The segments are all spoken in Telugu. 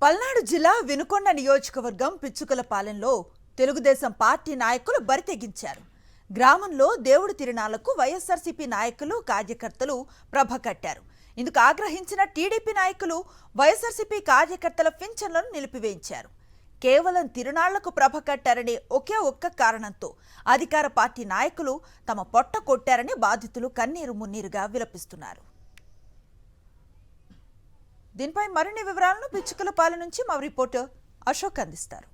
పల్నాడు జిల్లా వినుకొండ నియోజకవర్గం పిచ్చుకలపాలెంలో తెలుగుదేశం పార్టీ నాయకులు బరితెగించారు. గ్రామంలో దేవుడి తిరునాళ్లకు వైఎస్ఆర్సీపీ నాయకులు కార్యకర్తలు ప్రభ కట్టారు. ఇందుకు ఆగ్రహించిన టీడీపీ నాయకులు వైఎస్ఆర్సీపీ కార్యకర్తల పింఛన్లను నిలిపివేయించారు. కేవలం తిరునాళ్లకు ప్రభ కట్టారనే ఒక్క కారణంతో అధికార పార్టీ నాయకులు తమ పొట్ట కొట్టారని బాధితులు కన్నీరు మున్నీరుగా విలపిస్తున్నారు. దీనిపై మరిన్ని వివరాలను పిచ్చుకలపాలెం నుంచి మా రిపోర్టర్ అశోక్ అందిస్తారు.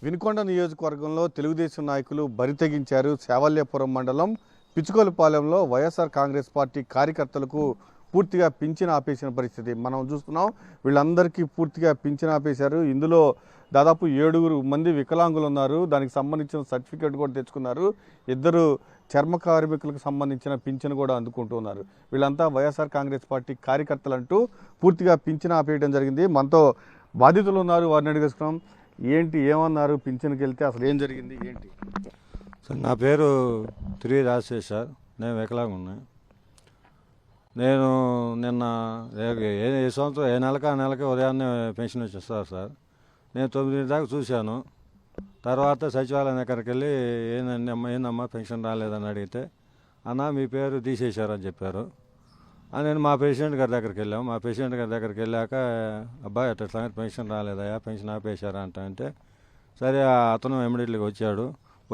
వినుకొండ నియోజకవర్గంలో తెలుగుదేశం నాయకులు బరితెగించారు. శావల్యాపురం మండలం పిచ్చుకలపాలెంలో వైఎస్ఆర్ కాంగ్రెస్ పార్టీ కార్యకర్తలకు పూర్తిగా పింఛన్ ఆపేసిన పరిస్థితి మనం చూస్తున్నాం. వీళ్ళందరికీ పూర్తిగా పింఛన్ ఆపేశారు. ఇందులో దాదాపు 7 మంది వికలాంగులు ఉన్నారు. దానికి సంబంధించిన సర్టిఫికేట్ కూడా తెచ్చుకున్నారు. 2 చర్మ కార్మికులకు సంబంధించిన పింఛన్ కూడా అందుకుంటున్నారు. వీళ్ళంతా వైఎస్ఆర్ కాంగ్రెస్ పార్టీ కార్యకర్తలు అంటూ పూర్తిగా పింఛన్ ఆపేయడం జరిగింది. మనతో బాధితులు ఉన్నారు, వారిని అడిగేసుకున్నాం. ఏంటి ఏమన్నారు? పింఛన్కి వెళ్తే అసలు ఏం జరిగింది ఏంటి? సార్, నా పేరు తిరిగి రాజశేష్ సార్. నేను వికలాంగా ఉన్నాయి. నేను నిన్న ఏ సంవత్సరం ఏ నెలకి ఆ నెలకి ఉదయాన్నే పెన్షన్ వచ్చేస్తారు సార్. నేను 9 దాకా చూశాను. తర్వాత సచివాలయం దగ్గరికి వెళ్ళి ఏందమ్మా పెన్షన్ రాలేదని అడిగితే, అన్న మీ పేరు తీసేశారని చెప్పారు. నేను మా ప్రెసిడెంట్ గారి దగ్గరికి వెళ్ళాము. మా ప్రెసిడెంట్ గారి దగ్గరికి వెళ్ళాక, అబ్బాయి అట్లా సంగతి పెన్షన్ రాలేదయా, పెన్షన్ ఆపేశారా అంటే సరే అతను ఇమ్మీడియట్లీగా వచ్చాడు.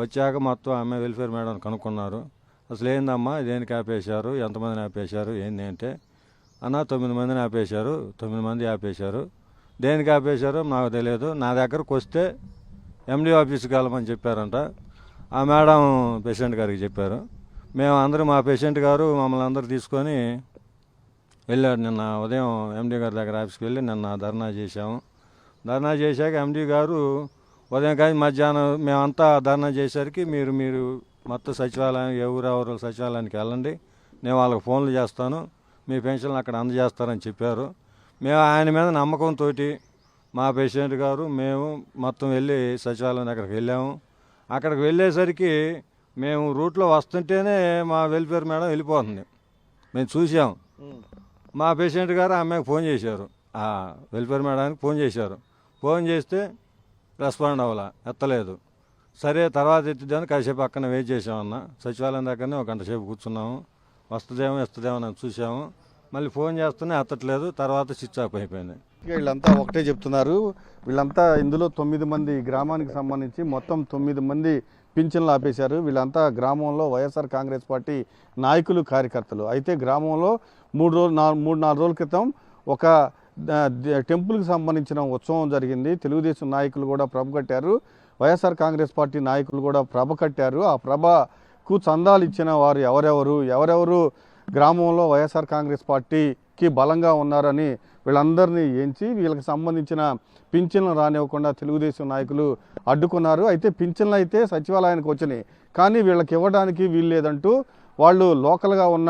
వచ్చాక మొత్తం ఆమె వెల్ఫేర్ మేడం కనుక్కున్నారు. అసలు ఏందమ్మా దేనికి ఆపేశారు, ఎంతమందిని ఆపేశారు ఏంటి అంటే, అన్న 9 మందిని ఆపేశారు, 9 మంది ఆపేశారు. దేనికి ఆపేశారో నాకు తెలియదు. నా దగ్గరకు వస్తే ఎండి ఆఫీస్కి వెళ్ళమని చెప్పారంట. ఆ మేడం పేషెంట్ గారికి చెప్పారు. మేము అందరూ మా పేషెంట్ గారు మమ్మల్ని అందరూ తీసుకొని వెళ్ళాడు. నిన్న ఉదయం ఎండి గారి దగ్గర ఆఫీస్కి వెళ్ళి నిన్న ధర్నా చేశాము. ధర్నా చేశాక ఎండి గారు ఉదయం కానీ మధ్యాహ్నం మేమంతా ధర్నా చేసేసరికి మీరు మొత్తం సచివాలయం ఎవరు సచివాలయానికి వెళ్ళండి, నేను వాళ్ళకి ఫోన్లు చేస్తాను, మీ పెన్షన్లు అక్కడ అందజేస్తారని చెప్పారు. మేము ఆయన మీద నమ్మకంతో మా పేషెంట్ గారు మేము మొత్తం వెళ్ళి సచివాలయం దగ్గరికి వెళ్ళాము. అక్కడికి వెళ్ళేసరికి మేము రూట్లో వస్తుంటేనే మా వెల్ఫేర్ మేడం వెళ్ళిపోతుంది. మేము చూసాము. మా పేషెంట్ గారు ఆమెకు ఫోన్ చేశారు, ఆ వెల్ఫేర్ మేడానికి ఫోన్ చేశారు. ఫోన్ చేస్తే రెస్పాండ్ అవ్వాల, ఎత్తలేదు. సరే తర్వాత ఎత్తిద్దామని కాసేపు పక్కన వెయిట్ చేసామన్న. సచివాలయం దగ్గరనే 1 గంట సేపు కూర్చున్నాము. ఇస్తుందేమో అని చూసాము. మళ్ళీ ఫోన్ చేస్తూనే ఎత్తట్లేదు. తర్వాత స్విచ్ ఆఫ్ అయిపోయింది. వీళ్ళంతా ఒకటే చెప్తున్నారు. వీళ్ళంతా ఇందులో 9 మంది గ్రామానికి సంబంధించి మొత్తం 9 మంది పింఛన్లు ఆపేశారు. వీళ్ళంతా గ్రామంలో వైఎస్ఆర్ కాంగ్రెస్ పార్టీ నాయకులు కార్యకర్తలు. అయితే గ్రామంలో 3-4 రోజుల క్రితం ఒక టెంపుల్కి సంబంధించిన ఉత్సవం జరిగింది. తెలుగుదేశం నాయకులు కూడా ప్రభ కట్టారు, వైఎస్ఆర్ కాంగ్రెస్ పార్టీ నాయకులు కూడా ప్రభ కట్టారు. ఆ ప్రభకు చందాలు ఇచ్చిన వారు ఎవరెవరు గ్రామంలో వైఎస్ఆర్ కాంగ్రెస్ పార్టీకి బలంగా ఉన్నారని వీళ్ళందరినీ ఎంచి వీళ్ళకి సంబంధించిన పింఛన్లు రానివ్వకుండా తెలుగుదేశం నాయకులు అడ్డుకున్నారు. అయితే పింఛన్లు అయితే సచివాలయానికి వచ్చినాయి, కానీ వీళ్ళకి ఇవ్వడానికి వీలు లేదంటూ వాళ్ళు లోకల్గా ఉన్న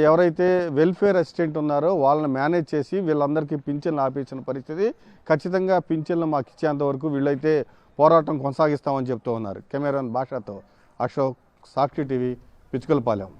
ఎవరైతే వెల్ఫేర్ అసిస్టెంట్ ఉన్నారో వాళ్ళని మేనేజ్ చేసి వీళ్ళందరికీ పింఛన్లు ఆపేసిన పరిస్థితి. ఖచ్చితంగా పింఛన్లు మాకు ఇచ్చేంత వరకు వీళ్ళైతే పోరాటం కొనసాగిస్తామని చెప్తూ ఉన్నారు. కెమెరాన్ భాషతో అశోక్, సాక్షి టీవీ, పిచ్చుకలపాలెం.